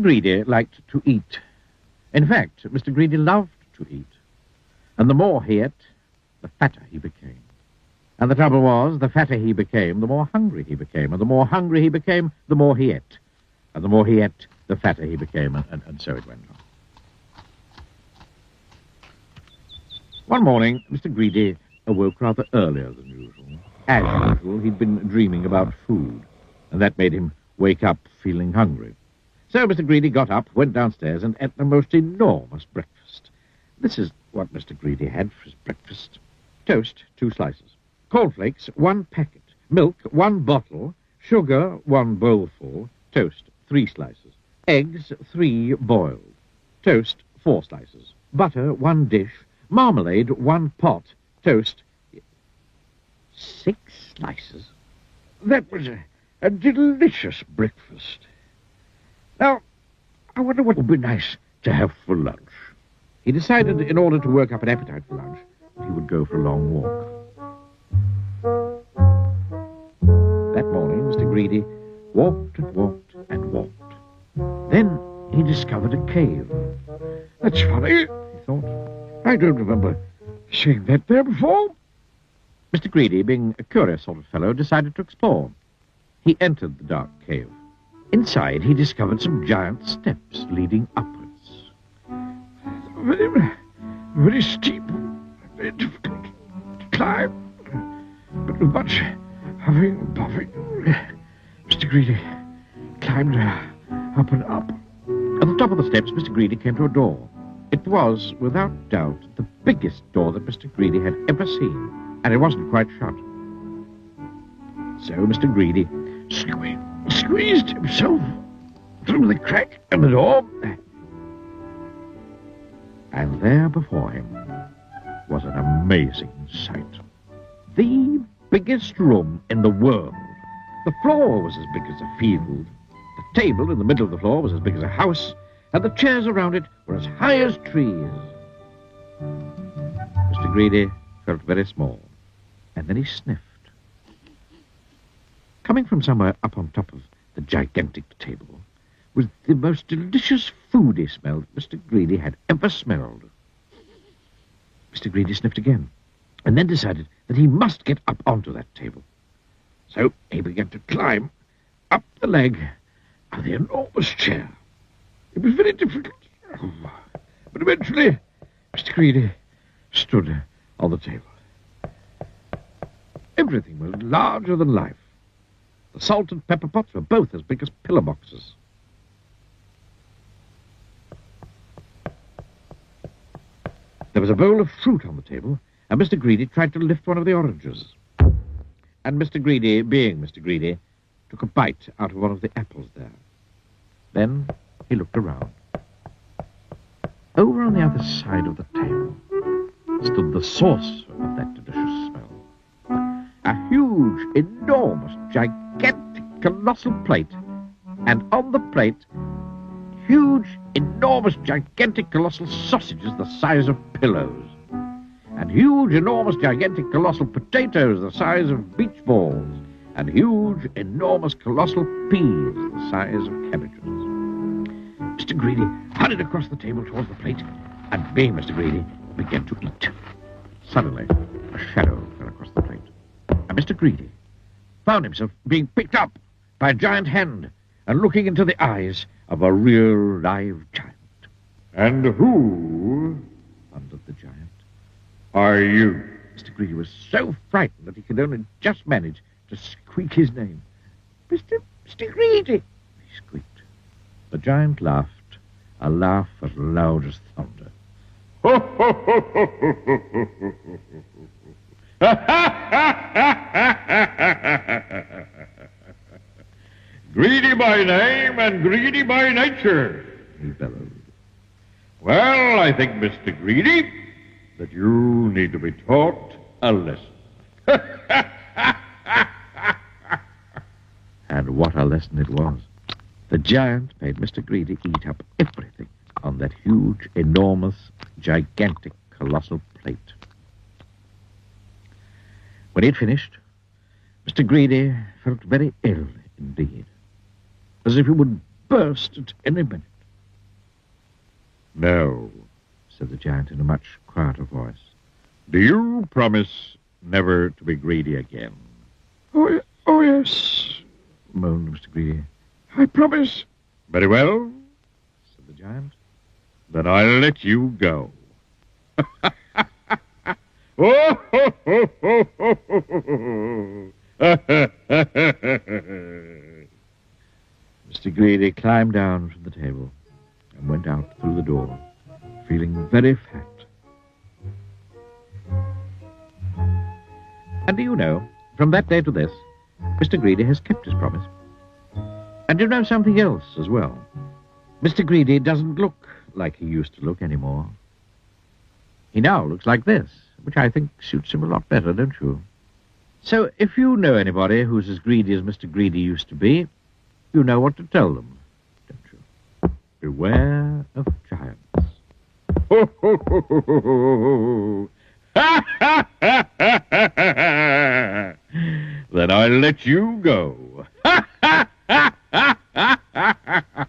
Greedy liked to eat. In fact, Mr. Greedy loved to eat. And the more he ate, the fatter he became. And the trouble was, the fatter he became, the more hungry he became. And the more hungry he became, the more he ate. And the more he ate, the fatter he became, and so it went on. One morning, Mr. Greedy awoke rather earlier than usual. As usual, he'd been dreaming about food, and that made him wake up feeling hungry. So Mr. Greedy got up, went downstairs, and ate the most enormous breakfast. This is what Mr. Greedy had for his breakfast. Toast, 2 slices. Cornflakes, 1 packet. Milk, 1 bottle. Sugar, 1 bowlful. Toast, 3 slices. Eggs, 3 boiled. Toast, 4 slices. Butter, 1 dish. Marmalade, 1 pot. Toast, 6 slices. That was a delicious breakfast. Now, I wonder what would be nice to have for lunch. He decided, in order to work up an appetite for lunch, that he would go for a long walk. That morning, Mr. Greedy walked and walked and walked. Then he discovered a cave. That's funny, he thought. I don't remember seeing that there before. Mr. Greedy, being a curious sort of fellow, decided to explore. He entered the dark cave. Inside, he discovered some giant steps leading upwards. Very, very steep, very difficult to climb, but with much huffing and puffing. Mr. Greedy climbed up and up. At the top of the steps, Mr. Greedy came to a door. It was, without doubt, the biggest door that Mr. Greedy had ever seen, and it wasn't quite shut. So Mr. Greedy squeezed himself through the crack in the door, and there before him was an amazing sight. The biggest room in the world. The floor was as big as a field. The table in the middle of the floor was as big as a house, and the chairs around it were as high as trees. Mr. Greedy felt very small, and then he sniffed. Coming from somewhere up on top of the gigantic table was the most delicious foody smell that Mr. Greedy had ever smelled. Mr. Greedy sniffed again, and then decided that he must get up onto that table. So he began to climb up the leg of the enormous chair. It was very difficult, but eventually Mr. Greedy stood on the table. Everything was larger than life. The salt and pepper pots were both as big as pillar boxes. There was a bowl of fruit on the table, and Mr. Greedy tried to lift one of the oranges. And Mr. Greedy, being Mr. Greedy, took a bite out of one of the apples there. Then he looked around. Over on the other side of the table stood the source of that delicious smell. A huge, enormous, gigantic, colossal plate. And on the plate, huge, enormous, gigantic, colossal sausages the size of pillows. And huge, enormous, gigantic, colossal potatoes the size of beach balls. And huge, enormous, colossal peas the size of cabbages. Mr. Greedy hurried across the table towards the plate, and being Mr. Greedy, began to eat. Suddenly, a shadow fell across the plate, and Mr. Greedy found himself being picked up by a giant hand and looking into the eyes of a real live giant. And who, thundered the giant, are you? Mr. Greedy was so frightened that he could only just manage to squeak his name. Mr. Greedy, he squeaked. The giant laughed, a laugh as loud as thunder. Greedy by name and greedy by nature, he bellowed. Well, I think, Mr. Greedy, that you need to be taught a lesson. And what a lesson it was. The giant made Mr. Greedy eat up everything on that huge, enormous, gigantic, colossal plate. When he'd finished, Mr. Greedy felt very ill indeed, as if he would burst at any minute. No. said the giant in a much quieter voice. Do you promise never to be greedy again? Oh, yes, moaned Mr. Greedy. I promise. Very well. Said the giant. Then I'll let you go. Oh, ho, ho, ho, ho, ho, Mr. Greedy climbed down from the table and went out through the door, feeling very fat. And do you know, from that day to this, Mr. Greedy has kept his promise. And you know something else as well. Mr. Greedy doesn't look like he used to look anymore. He now looks like this, which I think suits him a lot better, don't you? So if you know anybody who's as greedy as Mr. Greedy used to be, you know what to tell them, don't you? Beware of giants. ho, ho, ho, ho, ho, ho. Ha, ha, ha, ha, ha, ha. Then I'll let you go. Ha, ha, ha, ha, ha, ha, ha, ha.